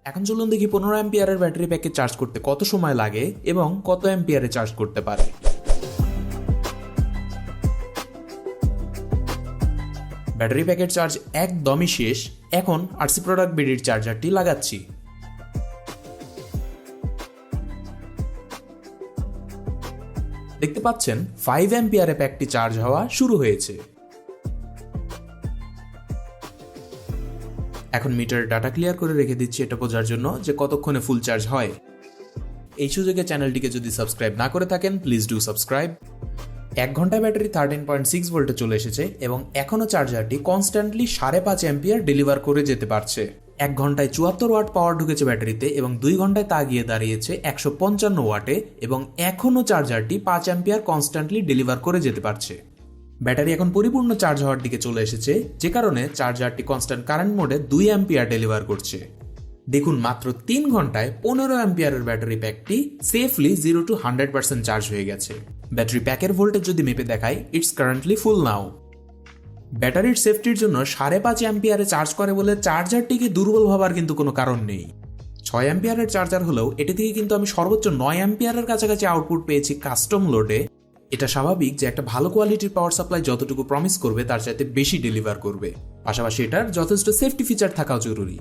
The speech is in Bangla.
এখন চলুন দেখি 15 অ্যাম্পিয়ারের ব্যাটারি প্যাকে চার্জ করতে কত সময় লাগে এবং কত অ্যাম্পিয়ারে চার্জ করতে পারে। ব্যাটারি প্যাকের চার্জ একদমই শেষ। এখন আরসি প্রোডাক্ট বিডির চার্জারটি লাগাচ্ছি। দেখতে পাচ্ছেন 5 অ্যাম্পিয়ারে প্যাকটি চার্জ হওয়া শুরু হয়েছে। এখন মিটারের ডাটা ক্লিয়ার করে রেখে দিচ্ছি এটা বোঝার জন্য যে কতক্ষণে ফুল চার্জ হয়। এই সুযোগে চ্যানেলটিকে যদি সাবস্ক্রাইব না করে থাকেন প্লিজ ডু সাবস্ক্রাইব। 1 ঘন্টায় ব্যাটারি 13.6 ভোল্টে চলে এসেছে এবং এখনো চার্জারটি কনস্ট্যান্টলি 5.5 অ্যাম্পিয়ার ডেলিভার করে যেতে পারছে। 1 ঘন্টায় 74 ওয়াট পাওয়ার ঢুকেছে ব্যাটারিতে এবং 2 ঘন্টায় তা গিয়ে দাঁড়িয়েছে 155 ওয়াটে এবং এখনো চার্জারটি 5 অ্যাম্পিয়ার কনস্ট্যান্টলি ডেলিভার করে যেতে পারছে। ব্যাটারি এখন পরিপূর্ণ চার্জ হওয়ার দিকে চলে এসেছে, যে কারণে চার্জারটি কনস্ট্যান্ট কারেন্ট মোডে 2 অ্যাম্পিয়ার ডেলিভার করছে। দেখুন মাত্র 3 ঘন্টায় 15 অ্যাম্পিয়ারের ব্যাটারি প্যাকটি সেফলি 0 to 100% চার্জ হয়ে গেছে। ব্যাটারি প্যাকের ভোল্টেজ যদি মেপে দেখাই, ইটস কারেন্টলি ফুল নাও। ব্যাটারির সেফটির জন্য 5.5 অ্যাম্পিয়ারে চার্জ করে বলে চার্জারটিকে দুর্বল ভাবার কিন্তু কোনো কারণ নেই। 6 অ্যাম্পিয়ারের চার্জার হলেও এটি থেকে কিন্তু আমি সর্বোচ্চ 9 অ্যাম্পিয়ারের কাছাকাছি আউটপুট পেয়েছি কাস্টম লোডে। এটা স্বাভাবিক যে একটা ভালো কোয়ালিটির পাওয়ার সাপ্লাই যতটুকু প্রমিস করবে তার চাইতে বেশি ডেলিভার করবে। পাশাপাশি এটার যথেষ্ট সেফটি ফিচার থাকাও জরুরি।